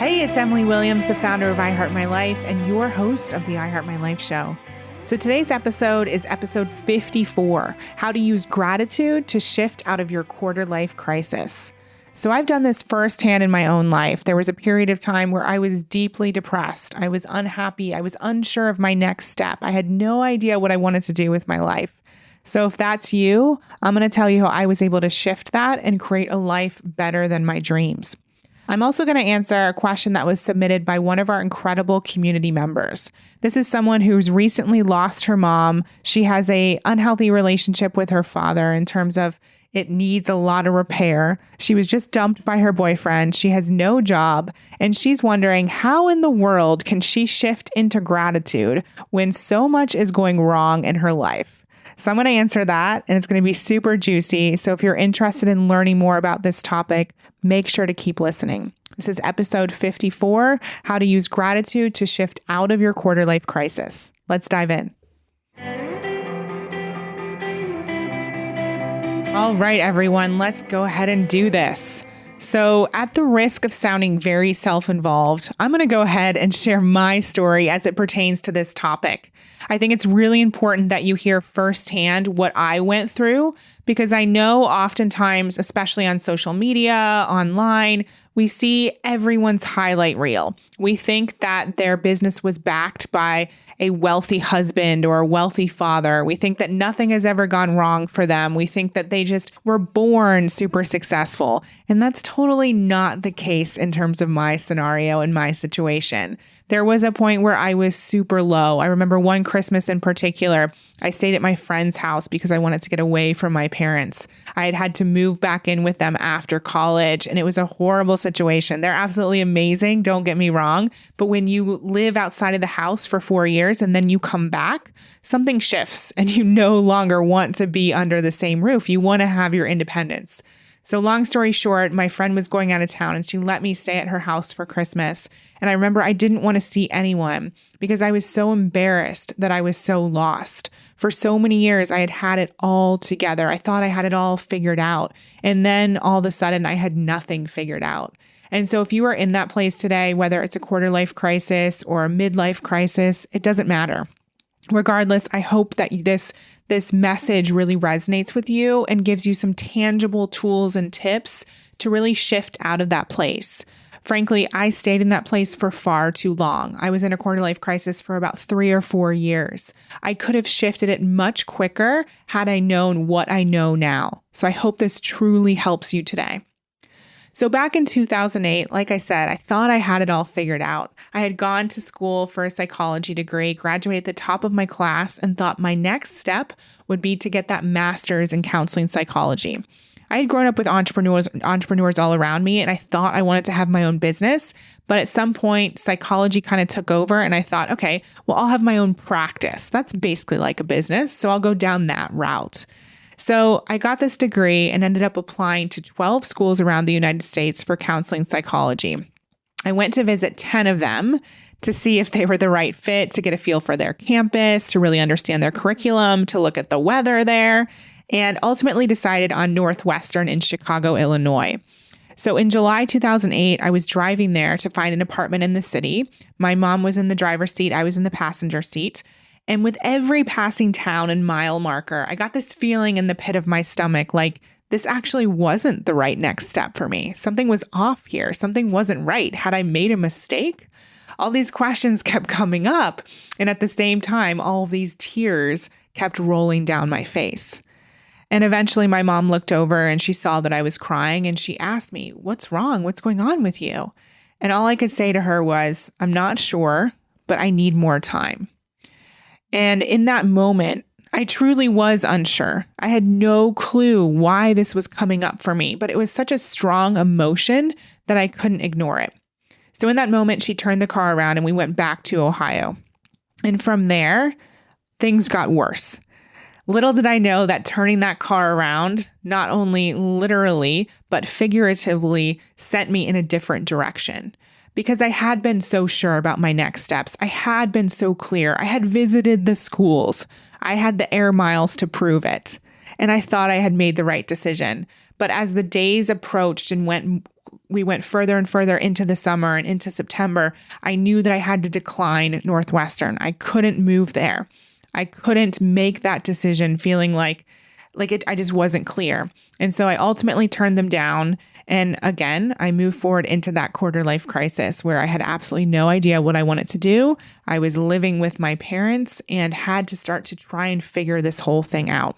Hey, it's Emily Williams, the founder of iHeart My Life and your host of the iHeart My Life show. So today's episode is episode 54, how to use gratitude to shift out of your quarter life crisis. So I've done this firsthand in my own life. There was a period of time where I was deeply depressed. I was unhappy. I was unsure of my next step. I had no idea what I wanted to do with my life. So if that's you, I'm going to tell you how I was able to shift that and create a life better than my dreams. I'm also going to answer a question that was submitted by one of our incredible community members. This is someone who's recently lost her mom. She has an unhealthy relationship with her father in terms of it needs a lot of repair. She was just dumped by her boyfriend. She has no job, and she's wondering how in the world can she shift into gratitude when so much is going wrong in her life. So I'm going to answer that, and it's going to be super juicy. So if you're interested in learning more about this topic, make sure to keep listening. This is episode 54, how to use gratitude to shift out of your quarter life crisis. Let's dive in. All right, everyone, let's go ahead and do this. So at the risk of sounding very self-involved, I'm going to go ahead and share my story as it pertains to this topic. I think it's really important that you hear firsthand what I went through, because I know oftentimes, especially on social media, online, we see everyone's highlight reel. We think that their business was backed by a wealthy husband or a wealthy father. We think that nothing has ever gone wrong for them. We think that they just were born super successful. And that's totally not the case in terms of my scenario and my situation. There was a point where I was super low. I remember one Christmas in particular, I stayed at my friend's house because I wanted to get away from my parents. I had to move back in with them after college, and it was a horrible situation. They're absolutely amazing, don't get me wrong, but when you live outside of the house for 4 years and then you come back, something shifts and you no longer want to be under the same roof. You want to have your independence. So long story short, my friend was going out of town and she let me stay at her house for Christmas. And I remember I didn't want to see anyone because I was so embarrassed that I was so lost. For so many years, I had had it all together. I thought I had it all figured out. And then all of a sudden, I had nothing figured out. And so if you are in that place today, whether it's a quarter life crisis or a midlife crisis, it doesn't matter. Regardless, I hope that this message really resonates with you and gives you some tangible tools and tips to really shift out of that place. Frankly, I stayed in that place for far too long. I was in a quarter life crisis for about 3 or 4 years. I could have shifted it much quicker had I known what I know now. So I hope this truly helps you today. So back in 2008, like I said, I thought I had it all figured out. I had gone to school for a psychology degree, graduated at the top of my class, and thought my next step would be to get that master's in counseling psychology. I had grown up with entrepreneurs all around me, and I thought I wanted to have my own business. But at some point, psychology kind of took over, and I thought, okay, well, I'll have my own practice. That's basically like a business, so I'll go down that route. So I got this degree and ended up applying to 12 schools around the United States for counseling psychology. I went to visit 10 of them to see if they were the right fit, to get a feel for their campus, to really understand their curriculum, to look at the weather there, and ultimately decided on Northwestern in Chicago, Illinois. So in July 2008, I was driving there to find an apartment in the city. My mom was in the driver's seat. I was in the passenger seat. And with every passing town and mile marker, I got this feeling in the pit of my stomach, like this actually wasn't the right next step for me. Something was off here. Something wasn't right. Had I made a mistake? All these questions kept coming up. And at the same time, all of these tears kept rolling down my face. And eventually my mom looked over and she saw that I was crying and she asked me, "What's wrong? What's going on with you?" And all I could say to her was, "I'm not sure, but I need more time." And in that moment, I truly was unsure. I had no clue why this was coming up for me, but it was such a strong emotion that I couldn't ignore it. So in that moment, she turned the car around and we went back to Ohio. And from there, things got worse. Little did I know that turning that car around, not only literally, but figuratively, sent me in a different direction. Because I had been so sure about my next steps. I had been so clear. I had visited the schools. I had the air miles to prove it. and I thought I had made the right decision. But as the days approached and we went further and further into the summer and into September, I knew that I had to decline Northwestern. I couldn't move there. I couldn't make that decision feeling like I just wasn't clear. And so I ultimately turned them down. And again, I moved forward into that quarter life crisis where I had absolutely no idea what I wanted to do. I was living with my parents and had to start to try and figure this whole thing out.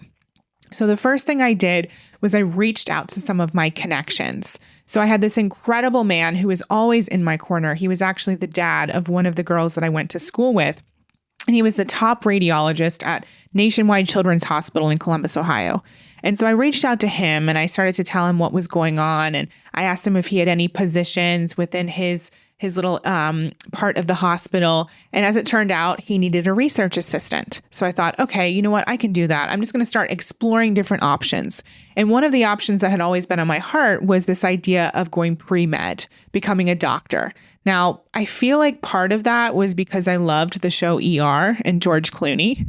So the first thing I did was I reached out to some of my connections. So I had this incredible man who was always in my corner. He was actually the dad of one of the girls that I went to school with. And he was the top radiologist at Nationwide Children's Hospital in Columbus, Ohio. And so I reached out to him and I started to tell him what was going on. And I asked him if he had any positions within his little part of the hospital. And as it turned out, he needed a research assistant. So I thought, okay, you know what? I can do that. I'm just going to start exploring different options. And one of the options that had always been on my heart was this idea of going pre-med, becoming a doctor. Now, I feel like part of that was because I loved the show ER and George Clooney.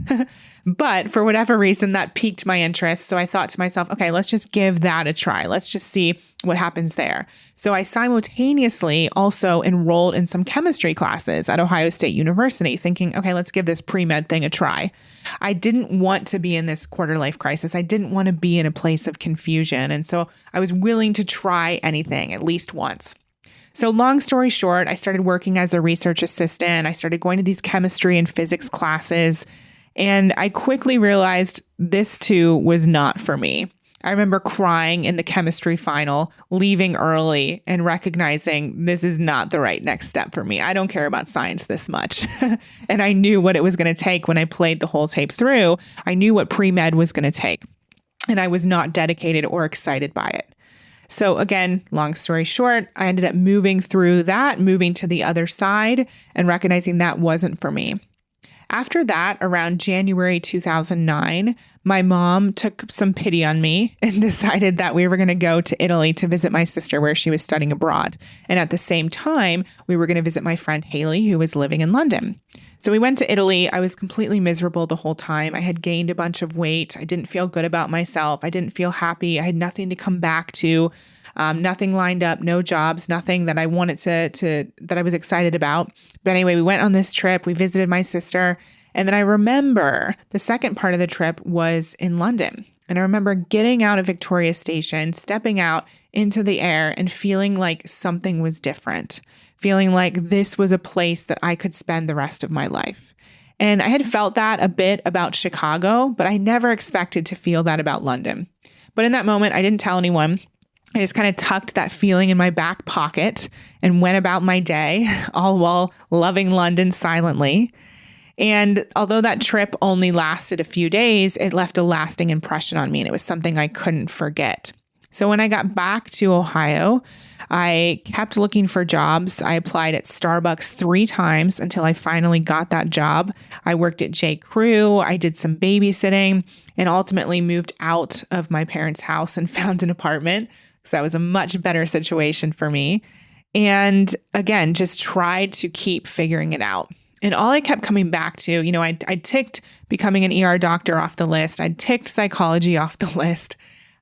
But for whatever reason, that piqued my interest. So I thought to myself, okay, let's just give that a try. Let's just see what happens there. So I simultaneously also enrolled in some chemistry classes at Ohio State University, thinking, okay, let's give this pre-med thing a try. I didn't want to be in this quarter life crisis. I didn't want to be in a place of confusion. And so I was willing to try anything at least once. So long story short, I started working as a research assistant. I started going to these chemistry and physics classes. And I quickly realized this too was not for me. I remember crying in the chemistry final, leaving early and recognizing this is not the right next step for me. I don't care about science this much. And I knew what it was going to take when I played the whole tape through. I knew what pre-med was going to take. And I was not dedicated or excited by it. So again, long story short, I ended up moving through that, moving to the other side and recognizing that wasn't for me. After that, around January 2009, my mom took some pity on me and decided that we were going to go to Italy to visit my sister where she was studying abroad. And at the same time, we were going to visit my friend Haley, who was living in London. So we went to Italy. I was completely miserable the whole time. I had gained a bunch of weight. I didn't feel good about myself. I didn't feel happy. I had nothing to come back to. Nothing lined up, no jobs, nothing that I wanted that I was excited about. But anyway, we went on this trip. We visited my sister. And then I remember the second part of the trip was in London. And I remember getting out of Victoria Station, stepping out into the air and feeling like something was different, feeling like this was a place that I could spend the rest of my life. And I had felt that a bit about Chicago, but I never expected to feel that about London. But in that moment, I didn't tell anyone. I just kind of tucked that feeling in my back pocket and went about my day, all while loving London silently. And although that trip only lasted a few days, it left a lasting impression on me, and it was something I couldn't forget. So when I got back to Ohio, I kept looking for jobs. I applied at Starbucks 3 times until I finally got that job. I worked at J. Crew. I did some babysitting and ultimately moved out of my parents' house and found an apartment. So that was a much better situation for me. And again, just tried to keep figuring it out. And all I kept coming back to, I ticked becoming an ER doctor off the list. I ticked psychology off the list.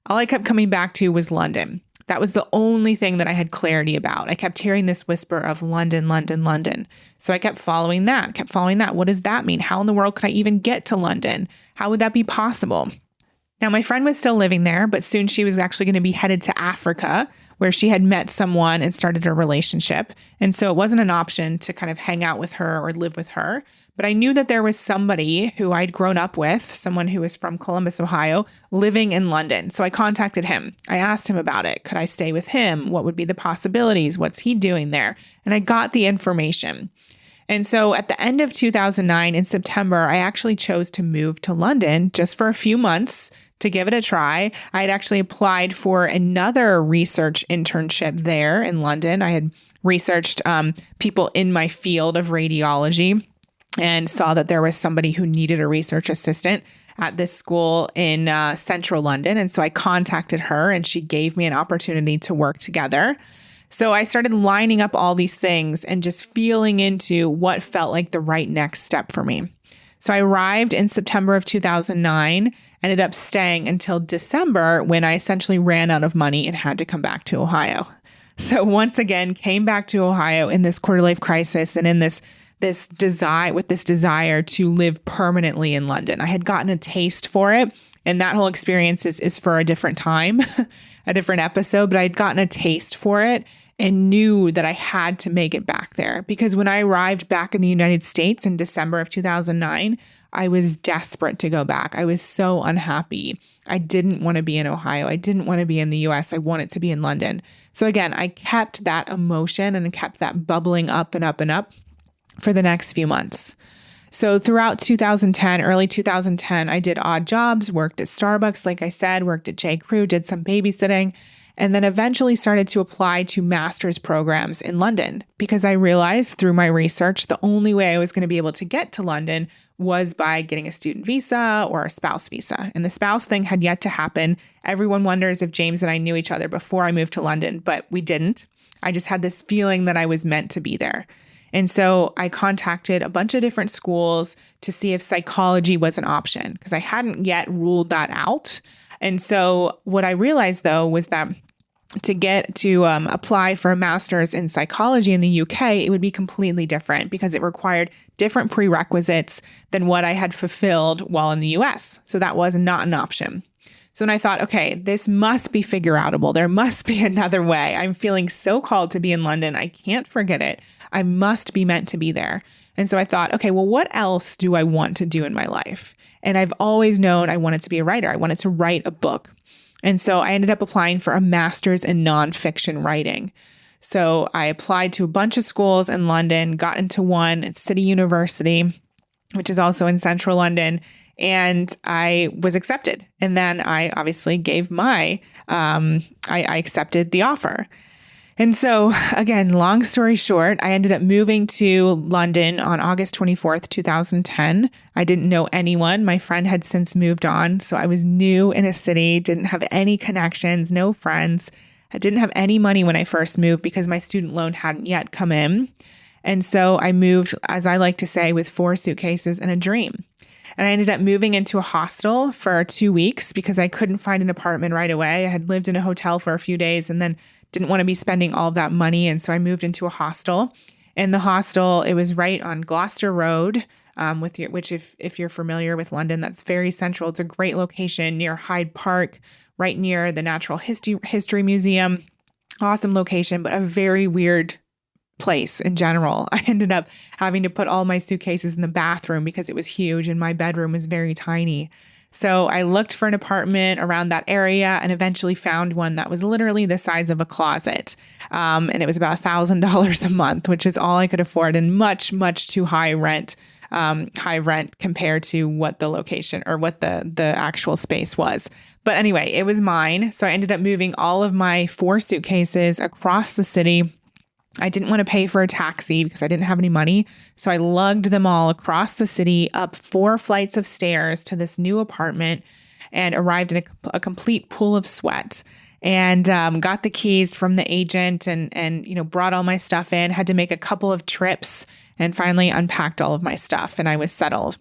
All I kept coming back to was London. That was the only thing that I had clarity about. I kept hearing this whisper of London, London, London. So I kept following that. What does that mean? How in the world could I even get to London? How would that be possible? Now, my friend was still living there, but soon she was actually going to be headed to Africa, where she had met someone and started a relationship. And so it wasn't an option to kind of hang out with her or live with her. But I knew that there was somebody who I'd grown up with, someone who was from Columbus, Ohio, living in London. So I contacted him. I asked him about it. Could I stay with him? What would be the possibilities? What's he doing there? And I got the information. And so at the end of 2009, in September, I actually chose to move to London just for a few months to give it a try. I had actually applied for another research internship there in London. I had researched people in my field of radiology and saw that there was somebody who needed a research assistant at this school in central London. And so I contacted her and she gave me an opportunity to work together. So I started lining up all these things and just feeling into what felt like the right next step for me. So I arrived in September of 2009, ended up staying until December when I essentially ran out of money and had to come back to Ohio. So once again, came back to Ohio in this quarter life crisis and in this desire to live permanently in London. I had gotten a taste for it, and that whole experience is for a different time, a different episode, but I'd gotten a taste for it and knew that I had to make it back there. Because when I arrived back in the United States in December of 2009, I was desperate to go back. I was so unhappy. I didn't want to be in Ohio. I didn't want to be in the US. I wanted to be in London. So again, I kept that emotion and kept that bubbling up and up and up for the next few months. So throughout 2010, early 2010, I did odd jobs, worked at Starbucks, like I said, worked at J. Crew, did some babysitting, and then eventually started to apply to master's programs in London because I realized through my research, the only way I was going to be able to get to London was by getting a student visa or a spouse visa. And the spouse thing had yet to happen. Everyone wonders if James and I knew each other before I moved to London, but we didn't. I just had this feeling that I was meant to be there. And so I contacted a bunch of different schools to see if psychology was an option because I hadn't yet ruled that out. And so what I realized, though, was that to apply for a master's in psychology in the UK, it would be completely different because it required different prerequisites than what I had fulfilled while in the US. So that was not an option. So then I thought, okay, this must be figure outable. There must be another way. I'm feeling so called to be in London. I can't forget it. I must be meant to be there. And so I thought, okay, well, what else do I want to do in my life? And I've always known I wanted to be a writer. I wanted to write a book. And so I ended up applying for a master's in nonfiction writing. So I applied to a bunch of schools in London, got into one at City University, which is also in central London, and I was accepted. And then I obviously gave I accepted the offer. And so again, long story short, I ended up moving to London on August 24th, 2010. I didn't know anyone. My friend had since moved on. So I was new in a city, didn't have any connections, no friends. I didn't have any money when I first moved because my student loan hadn't yet come in. And so I moved, as I like to say, with 4 suitcases and a dream. And I ended up moving into a hostel for 2 weeks because I couldn't find an apartment right away. I had lived in a hotel for a few days and then didn't want to be spending all of that money. And so I moved into a hostel. And the hostel, it was right on Gloucester Road, which if you're familiar with London, that's very central. It's a great location near Hyde Park, right near the Natural History Museum. Awesome location, but a very weird place in general. I ended up having to put all my suitcases in the bathroom because it was huge and my bedroom was very tiny. So I looked for an apartment around that area and eventually found one that was literally the size of a closet. And it was about $1,000 a month, which is all I could afford and much, much too high rent compared to what the location or what the actual space was. But anyway, it was mine. So I ended up moving all of my 4 suitcases across the city. I didn't want to pay for a taxi because I didn't have any money. So I lugged them all across the city up 4 flights of stairs to this new apartment and arrived in a complete pool of sweat and got the keys from the agent and brought all my stuff in, had to make a couple of trips and finally unpacked all of my stuff and I was settled.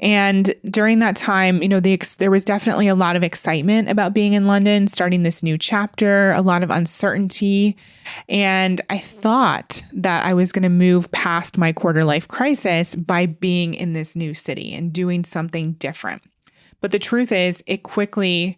And during that time, there was definitely a lot of excitement about being in London, starting this new chapter, a lot of uncertainty. And I thought that I was going to move past my quarter life crisis by being in this new city and doing something different. But the truth is, it quickly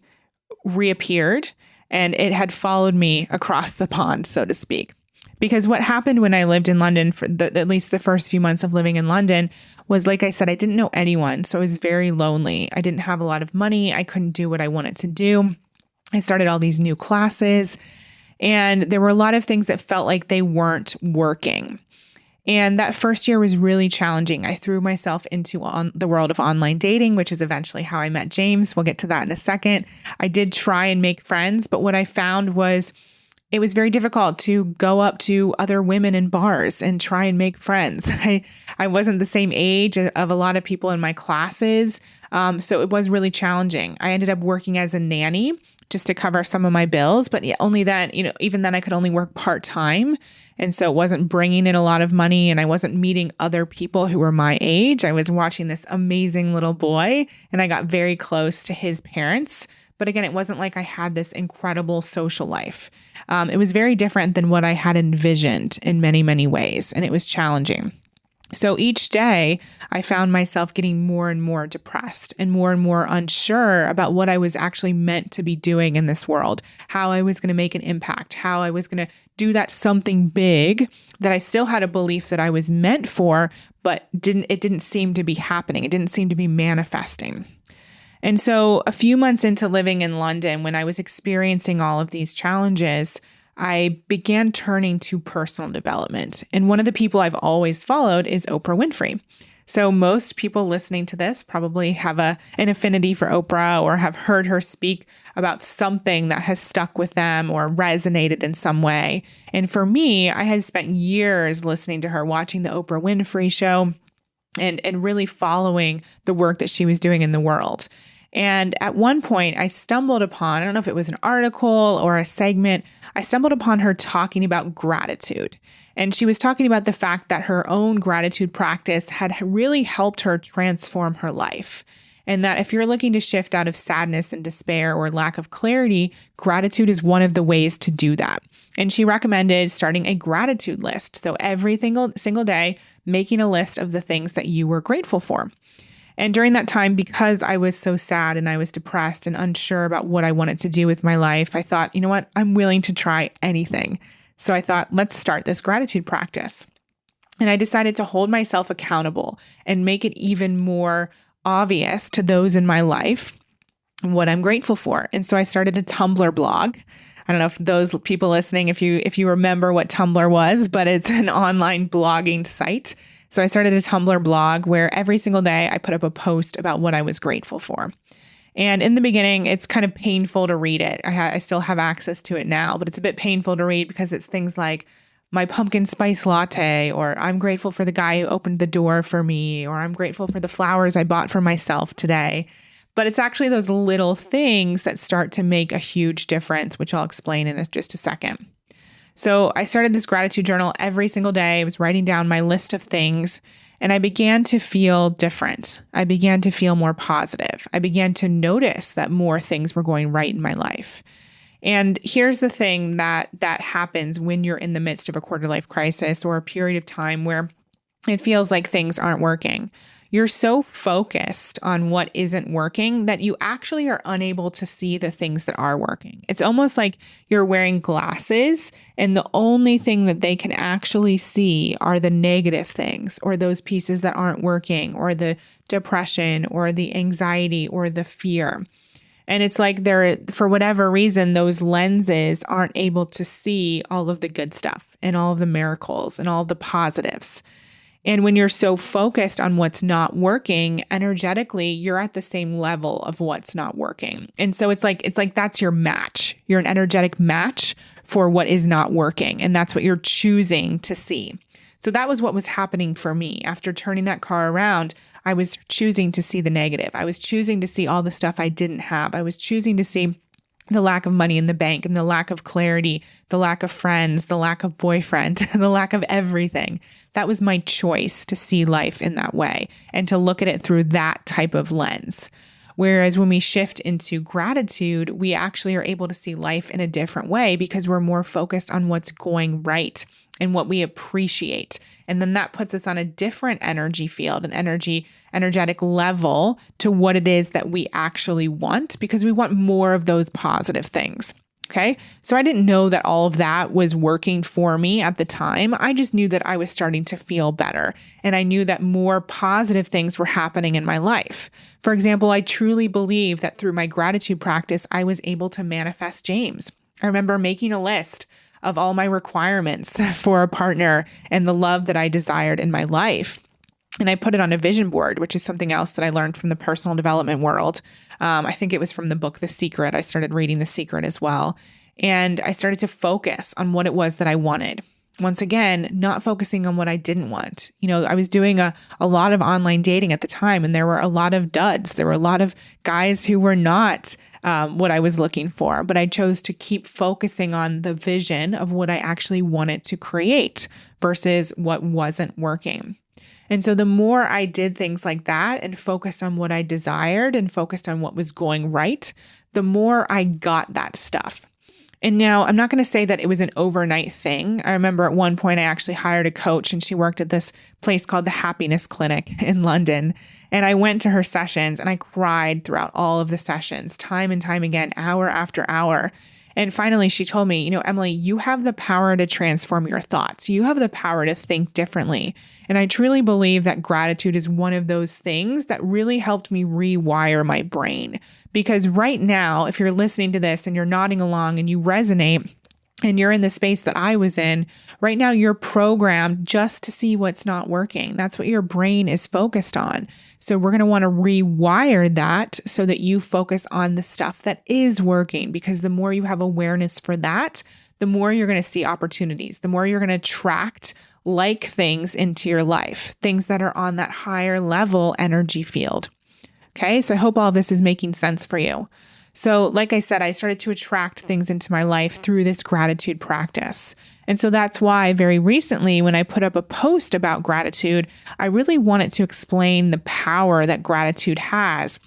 reappeared and it had followed me across the pond, so to speak. Because what happened when I lived in London for at least the first few months of living in London was, like I said, I didn't know anyone. So I was very lonely. I didn't have a lot of money. I couldn't do what I wanted to do. I started all these new classes and there were a lot of things that felt like they weren't working. And that first year was really challenging. I threw myself into the world of online dating, which is eventually how I met James. We'll get to that in a second. I did try and make friends, but what I found was it was very difficult to go up to other women in bars and try and make friends. I wasn't the same age of a lot of people in my classes, so it was really challenging. I ended up working as a nanny just to cover some of my bills. But only then, even then I could only work part-time. And so it wasn't bringing in a lot of money, and I wasn't meeting other people who were my age. I was watching this amazing little boy, and I got very close to his parents. But again, it wasn't like I had this incredible social life. It was very different than what I had envisioned in many, many ways, and it was challenging. So each day I found myself getting more and more depressed and more unsure about what I was actually meant to be doing in this world, how I was going to make an impact, how I was going to do that something big that I still had a belief that I was meant for, but it didn't seem to be happening. It didn't seem to be manifesting. And so a few months into living in London, when I was experiencing all of these challenges, I began turning to personal development. And one of the people I've always followed is Oprah Winfrey. So most people listening to this probably have an affinity for Oprah or have heard her speak about something that has stuck with them or resonated in some way. And for me, I had spent years listening to her, watching the Oprah Winfrey Show, and really following the work that she was doing in the world. And at one point I stumbled upon, I don't know if it was an article or a segment, I stumbled upon her talking about gratitude. And she was talking about the fact that her own gratitude practice had really helped her transform her life. And that if you're looking to shift out of sadness and despair or lack of clarity, gratitude is one of the ways to do that. And she recommended starting a gratitude list. So every single day, making a list of the things that you were grateful for. And during that time, because I was so sad and I was depressed and unsure about what I wanted to do with my life, I thought, you know what, I'm willing to try anything. So I thought, let's start this gratitude practice. And I decided to hold myself accountable and make it even more obvious to those in my life what I'm grateful for. And so I started a Tumblr blog. I don't know if those people listening, if you remember what Tumblr was, but it's an online blogging site. So I started a Tumblr blog where every single day I put up a post about what I was grateful for. And in the beginning, it's kind of painful to read it. I still have access to it now, but it's a bit painful to read because it's things like my pumpkin spice latte, or I'm grateful for the guy who opened the door for me, or I'm grateful for the flowers I bought for myself today. But it's actually those little things that start to make a huge difference, which I'll explain in just a second. So I started this gratitude journal every single day. I was writing down my list of things, and I began to feel different. I began to feel more positive. I began to notice that more things were going right in my life. And here's the thing that happens when you're in the midst of a quarter life crisis or a period of time where it feels like things aren't working. You're so focused on what isn't working that you actually are unable to see the things that are working. It's almost like you're wearing glasses and the only thing that they can actually see are the negative things, or those pieces that aren't working, or the depression or the anxiety or the fear. And it's like for whatever reason, those lenses aren't able to see all of the good stuff and all of the miracles and all of the positives. And when you're so focused on what's not working, energetically, you're at the same level of what's not working. And so it's like that's your match. You're an energetic match for what is not working. And that's what you're choosing to see. So that was what was happening for me. After turning that car around, I was choosing to see the negative. I was choosing to see all the stuff I didn't have. I was choosing to see the lack of money in the bank and the lack of clarity, the lack of friends, the lack of boyfriend, the lack of everything. That was my choice to see life in that way and to look at it through that type of lens. Whereas when we shift into gratitude, we actually are able to see life in a different way because we're more focused on what's going right and what we appreciate. And then that puts us on a different energy field, an energetic level to what it is that we actually want, because we want more of those positive things. Okay. So I didn't know that all of that was working for me at the time. I just knew that I was starting to feel better. And I knew that more positive things were happening in my life. For example, I truly believe that through my gratitude practice, I was able to manifest James. I remember making a list of all my requirements for a partner and the love that I desired in my life. And I put it on a vision board, which is something else that I learned from the personal development world. I think it was from the book, The Secret. I started reading The Secret as well. And I started to focus on what it was that I wanted. once again, not focusing on what I didn't want. I was doing a lot of online dating at the time, and there were a lot of duds. There were a lot of guys who were not what I was looking for, but I chose to keep focusing on the vision of what I actually wanted to create versus what wasn't working. And so the more I did things like that and focused on what I desired and focused on what was going right, the more I got that stuff. And now I'm not going to say that it was an overnight thing. I remember at one point I actually hired a coach, and she worked at this place called the Happiness Clinic in London. And I went to her sessions and I cried throughout all of the sessions, time and time again, hour after hour. And finally, she told me, Emily, you have the power to transform your thoughts. You have the power to think differently. And I truly believe that gratitude is one of those things that really helped me rewire my brain. Because right now, if you're listening to this and you're nodding along and you resonate, and you're in the space that I was in, right now you're programmed just to see what's not working. That's what your brain is focused on. So we're going to want to rewire that so that you focus on the stuff that is working, because the more you have awareness for that, the more you're going to see opportunities, the more you're going to attract like things into your life, things that are on that higher level energy field. Okay, so I hope all of this is making sense for you. So like I said, I started to attract things into my life through this gratitude practice. And so that's why very recently, when I put up a post about gratitude, I really wanted to explain the power that gratitude has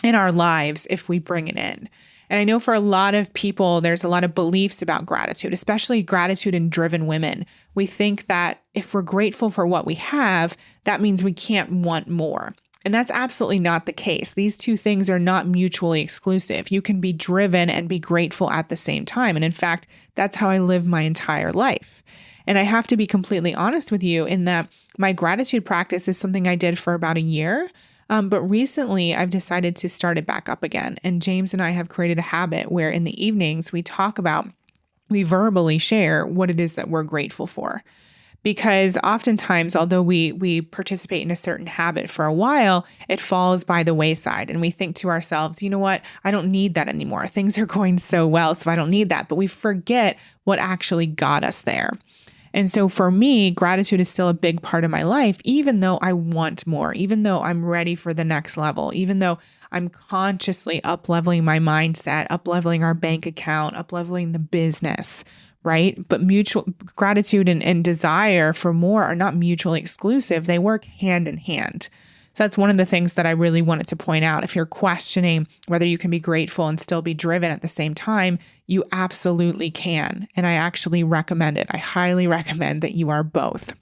in our lives if we bring it in. And I know for a lot of people, there's a lot of beliefs about gratitude, especially gratitude in driven women. We think that if we're grateful for what we have, that means we can't want more. And that's absolutely not the case. These two things are not mutually exclusive. You can be driven and be grateful at the same time. And in fact, that's how I live my entire life. And I have to be completely honest with you in that my gratitude practice is something I did for about a year. But recently I've decided to start it back up again. And James and I have created a habit where in the evenings we verbally share what it is that we're grateful for. Because oftentimes, although we participate in a certain habit for a while, it falls by the wayside. And we think to ourselves, you know what? I don't need that anymore. Things are going so well, so I don't need that. But we forget what actually got us there. And so for me, gratitude is still a big part of my life, even though I want more, even though I'm ready for the next level, even though I'm consciously up-leveling my mindset, up-leveling our bank account, up-leveling the business, right? But mutual gratitude and desire for more are not mutually exclusive. They work hand in hand. So that's one of the things that I really wanted to point out. If you're questioning whether you can be grateful and still be driven at the same time, you absolutely can. And I actually recommend it. I highly recommend that you are both.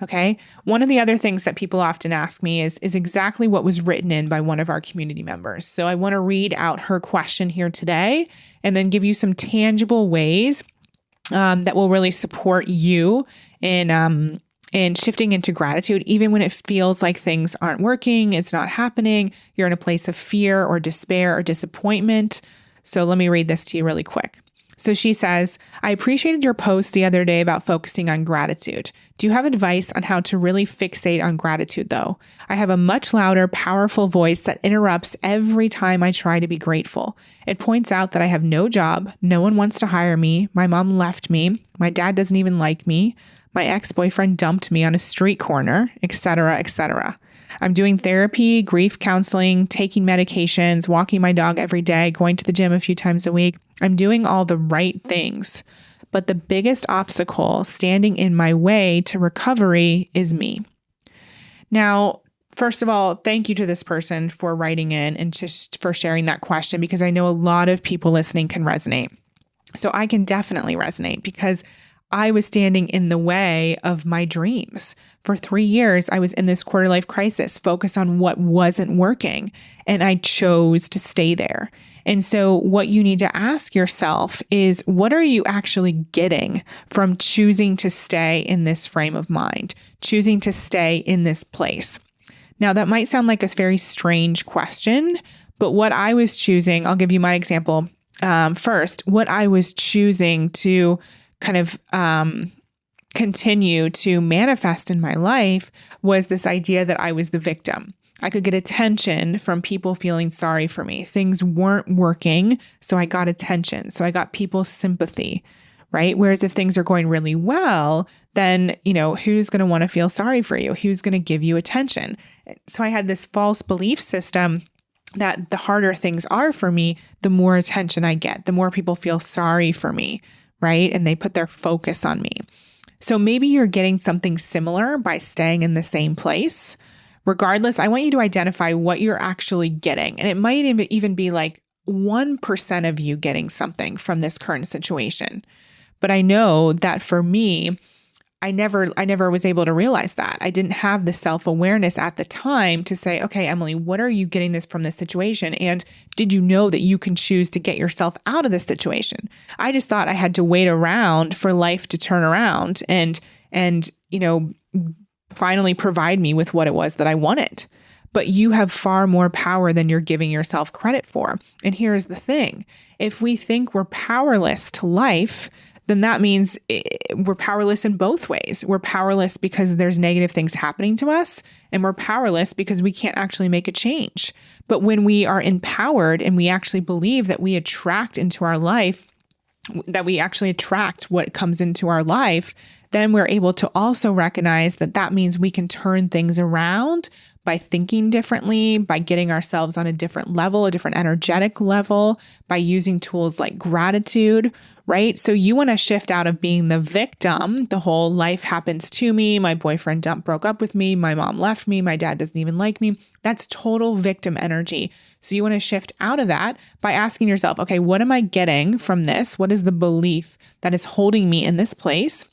Okay. One of the other things that people often ask me is exactly what was written in by one of our community members. So I want to read out her question here today and then give you some tangible ways that will really support you in shifting into gratitude, even when it feels like things aren't working, it's not happening, you're in a place of fear or despair or disappointment. So let me read this to you really quick. So she says, I appreciated your post the other day about focusing on gratitude. Do you have advice on how to really fixate on gratitude, though? I have a much louder, powerful voice that interrupts every time I try to be grateful. It points out that I have no job, no one wants to hire me, my mom left me, my dad doesn't even like me, my ex-boyfriend dumped me on a street corner, etc., etc. I'm doing therapy, grief counseling, taking medications, walking my dog every day, going to the gym a few times a week. I'm doing all the right things. But the biggest obstacle standing in my way to recovery is me. Now, first of all, thank you to this person for writing in and just for sharing that question, because I know a lot of people listening can resonate. So I can definitely resonate because I was standing in the way of my dreams. For 3 years, I was in this quarter life crisis, focused on what wasn't working, and I chose to stay there. And so what you need to ask yourself is, what are you actually getting from choosing to stay in this frame of mind, choosing to stay in this place? Now, that might sound like a very strange question, but what I was choosing, I'll give you my example first, what I was choosing to kind of continue to manifest in my life was this idea that I was the victim. I could get attention from people feeling sorry for me. Things weren't working, so I got attention. So I got people's sympathy, right? Whereas if things are going really well, then, who's going to want to feel sorry for you? Who's going to give you attention? So I had this false belief system that the harder things are for me, the more attention I get, the more people feel sorry for me, right? And they put their focus on me. So maybe you're getting something similar by staying in the same place. Regardless, I want you to identify what you're actually getting. And it might even be like 1% of you getting something from this current situation. But I know that for me, I never was able to realize that. I didn't have the self-awareness at the time to say, okay, Emily, what are you getting this from this situation? And did you know that you can choose to get yourself out of this situation? I just thought I had to wait around for life to turn around and finally provide me with what it was that I wanted. But you have far more power than you're giving yourself credit for. And here's the thing. If we think we're powerless to life, then that means we're powerless in both ways. We're powerless because there's negative things happening to us, and we're powerless because we can't actually make a change. But when we are empowered and we actually believe that we attract into our life, that we actually attract what comes into our life, then we're able to also recognize that that means we can turn things around by thinking differently, by getting ourselves on a different level, a different energetic level, by using tools like gratitude, right? So you want to shift out of being the victim, the whole life happens to me, my boyfriend broke up with me, my mom left me, my dad doesn't even like me. That's total victim energy. So you want to shift out of that by asking yourself, okay, what am I getting from this? What is the belief that is holding me in this place?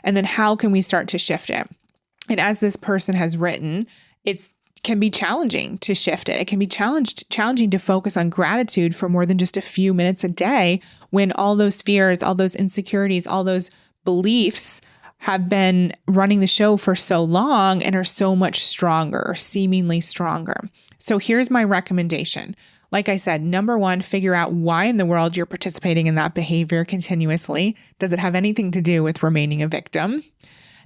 And then how can we start to shift it? And as this person has written, it can be challenging to shift it. It can be challenging to focus on gratitude for more than just a few minutes a day when all those fears, all those insecurities, all those beliefs have been running the show for so long and are so much stronger or seemingly stronger. So here's my recommendation. Like I said, number one, figure out why in the world you're participating in that behavior continuously. Does it have anything to do with remaining a victim?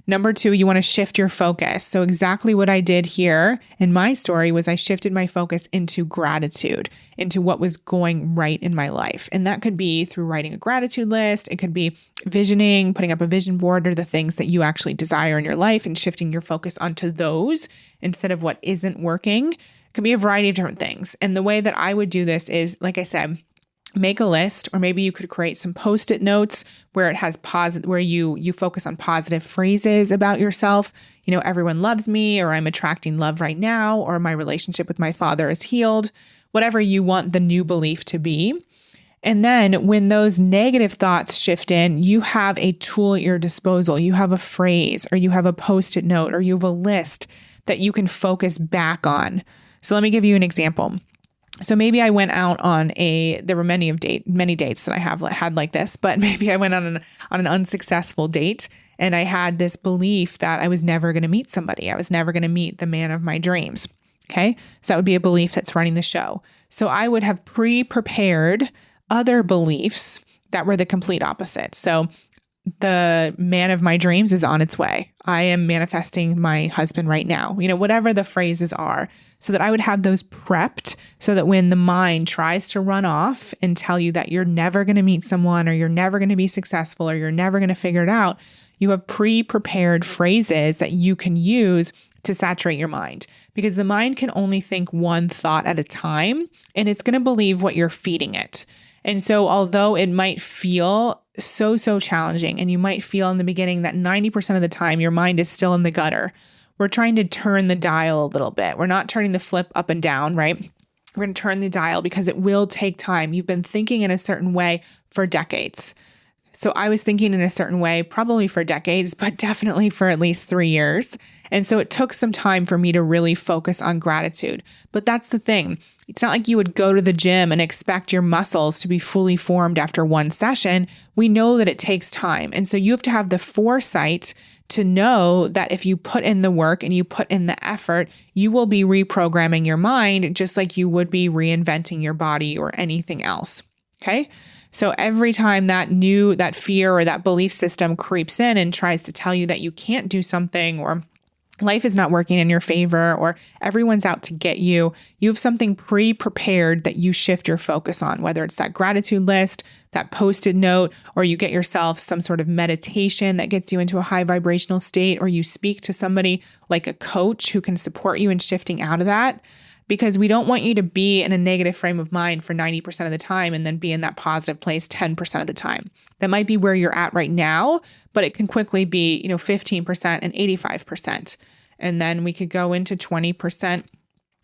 Number two, you want to shift your focus. So exactly what I did here in my story was I shifted my focus into gratitude, into what was going right in my life. And that could be through writing a gratitude list. It could be visioning, putting up a vision board, or the things that you actually desire in your life and shifting your focus onto those instead of what isn't working. It could be a variety of different things. And the way that I would do this is, like I said, make a list, or maybe you could create some Post-it notes where it has where you focus on positive phrases about yourself. Everyone loves me, or I'm attracting love right now, or my relationship with my father is healed, whatever you want the new belief to be. And then when those negative thoughts shift in, you have a tool at your disposal. You have a phrase, or you have a Post-it note, or you have a list that you can focus back on. So let me give you an example. So maybe I went out on there were many dates that I have had like this, but maybe I went on an unsuccessful date and I had this belief that I was never going to meet somebody. I was never going to meet the man of my dreams. Okay. So that would be a belief that's running the show. So I would have pre-prepared other beliefs that were the complete opposite. So the man of my dreams is on its way. I am manifesting my husband right now, whatever the phrases are, so that I would have those prepped so that when the mind tries to run off and tell you that you're never going to meet someone, or you're never going to be successful, or you're never going to figure it out, you have pre-prepared phrases that you can use to saturate your mind, because the mind can only think one thought at a time, and it's going to believe what you're feeding it. And so although it might feel so challenging, and you might feel in the beginning that 90% of the time your mind is still in the gutter, we're trying to turn the dial a little bit. We're not turning the flip up and down, right? We're going to turn the dial because it will take time. You've been thinking in a certain way for decades. So I was thinking in a certain way, probably for decades, but definitely for at least 3 years. And so it took some time for me to really focus on gratitude. But that's the thing. It's not like you would go to the gym and expect your muscles to be fully formed after one session. We know that it takes time. And so you have to have the foresight to know that if you put in the work and you put in the effort, you will be reprogramming your mind just like you would be reinventing your body or anything else. Okay? So every time that fear or that belief system creeps in and tries to tell you that you can't do something, or life is not working in your favor or everyone's out to get you, you have something pre-prepared that you shift your focus on, whether it's that gratitude list, that post-it note, or you get yourself some sort of meditation that gets you into a high vibrational state, or you speak to somebody like a coach who can support you in shifting out of that. Because we don't want you to be in a negative frame of mind for 90% of the time and then be in that positive place 10% of the time. That might be where you're at right now, but it can quickly be, 15% and 85%. And then we could go into 20%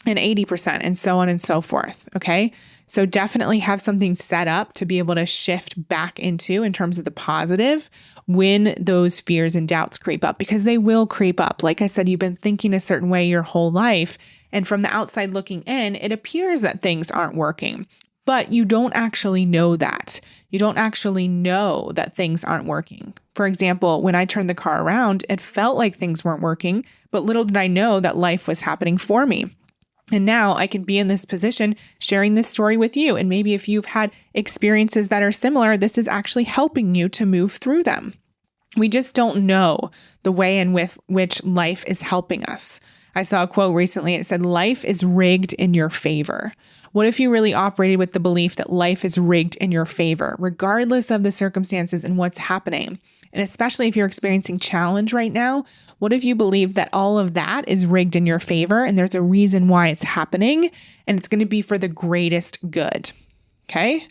and 80% and so on and so forth. Okay. So definitely have something set up to be able to shift back into in terms of the positive when those fears and doubts creep up, because they will creep up. Like I said, you've been thinking a certain way your whole life. And from the outside looking in, it appears that things aren't working, but you don't actually know that. You don't actually know that things aren't working. For example, when I turned the car around, it felt like things weren't working, but little did I know that life was happening for me. And now I can be in this position sharing this story with you. And maybe if you've had experiences that are similar, this is actually helping you to move through them. We just don't know the way in which life is helping us. I saw a quote recently. It said, life is rigged in your favor. What if you really operated with the belief that life is rigged in your favor, regardless of the circumstances and what's happening? And especially if you're experiencing challenge right now, what if you believe that all of that is rigged in your favor and there's a reason why it's happening and it's going to be for the greatest good? Okay.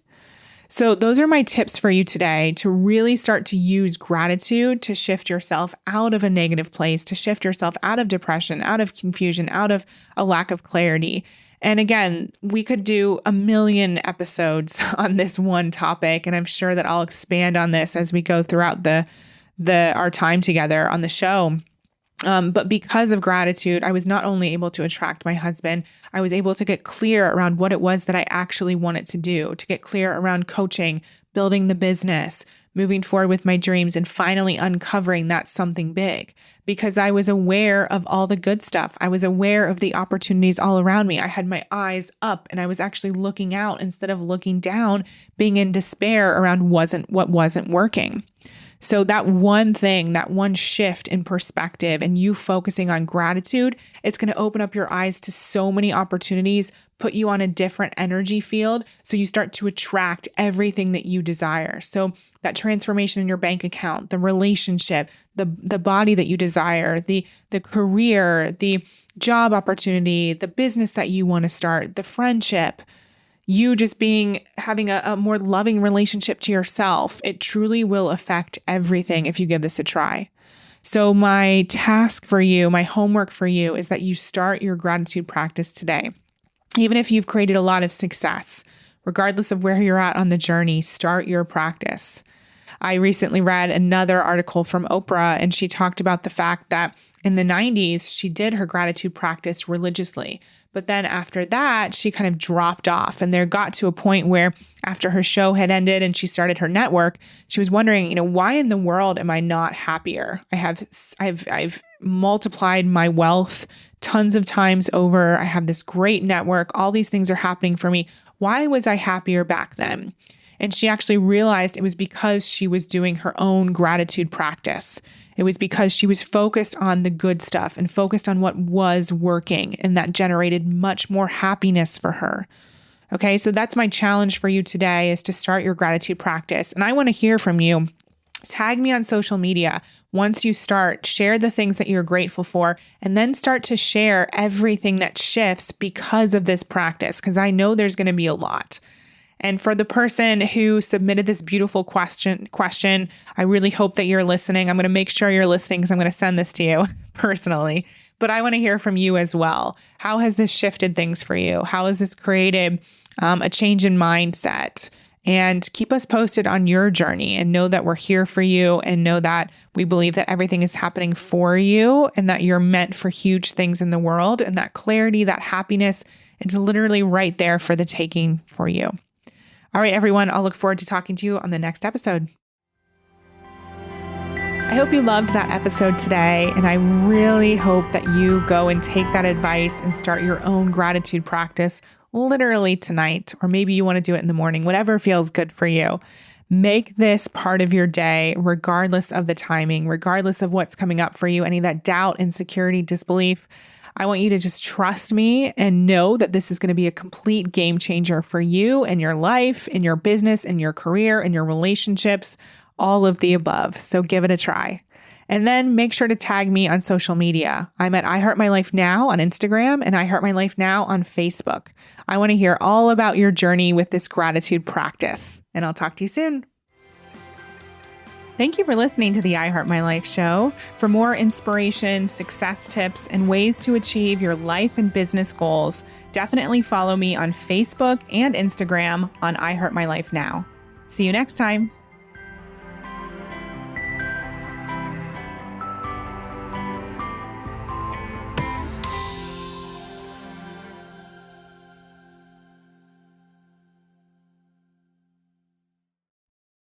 So those are my tips for you today to really start to use gratitude to shift yourself out of a negative place, to shift yourself out of depression, out of confusion, out of a lack of clarity. And again, we could do a million episodes on this one topic, and I'm sure that I'll expand on this as we go throughout our time together on the show. But because of gratitude, I was not only able to attract my husband, I was able to get clear around what it was that I actually wanted to do, to get clear around coaching, building the business, moving forward with my dreams, and finally uncovering that something big. Because I was aware of all the good stuff. I was aware of the opportunities all around me. I had my eyes up and I was actually looking out instead of looking down, being in despair around what wasn't working. So that one thing, that one shift in perspective and you focusing on gratitude, it's going to open up your eyes to so many opportunities, put you on a different energy field. So you start to attract everything that you desire. So that transformation in your bank account, the relationship, the body that you desire, the career, the job opportunity, the business that you want to start, the friendship, you just having a more loving relationship to yourself, it truly will affect everything if you give this a try. So my task for you, my homework for you is that you start your gratitude practice today. Even if you've created a lot of success, regardless of where you're at on the journey, start your practice. I recently read another article from Oprah, and she talked about the fact that in the 90s, she did her gratitude practice religiously. But then after that, she kind of dropped off. And there got to a point where after her show had ended and she started her network, she was wondering, why in the world am I not happier? I've multiplied my wealth tons of times over. I have this great network. All these things are happening for me. Why was I happier back then? And she actually realized it was because she was doing her own gratitude practice. It was because she was focused on the good stuff and focused on what was working, and that generated much more happiness for her. Okay, so that's my challenge for you today, is to start your gratitude practice. And I want to hear from you. Tag me on social media. Once you start, share the things that you're grateful for, and then start to share everything that shifts because of this practice, because I know there's going to be a lot. And for the person who submitted this beautiful question, I really hope that you're listening. I'm going to make sure you're listening because I'm going to send this to you personally. But I want to hear from you as well. How has this shifted things for you? How has this created a change in mindset? And keep us posted on your journey, and know that we're here for you, and know that we believe that everything is happening for you and that you're meant for huge things in the world, and that clarity, that happiness, it's literally right there for the taking for you. All right, everyone, I'll look forward to talking to you on the next episode. I hope you loved that episode today, and I really hope that you go and take that advice and start your own gratitude practice literally tonight, or maybe you want to do it in the morning, whatever feels good for you. Make this part of your day, regardless of the timing, regardless of what's coming up for you, any of that doubt, insecurity, disbelief. I want you to just trust me and know that this is going to be a complete game changer for you and your life, in your business, in your career, in your relationships, all of the above. So give it a try. And then make sure to tag me on social media. I'm at I Heart My Life Now on Instagram and I Heart My Life Now on Facebook. I want to hear all about your journey with this gratitude practice. And I'll talk to you soon. Thank you for listening to the I Heart My Life show. For more inspiration, success tips, and ways to achieve your life and business goals, definitely follow me on Facebook and Instagram on I Heart My Life Now. See you next time.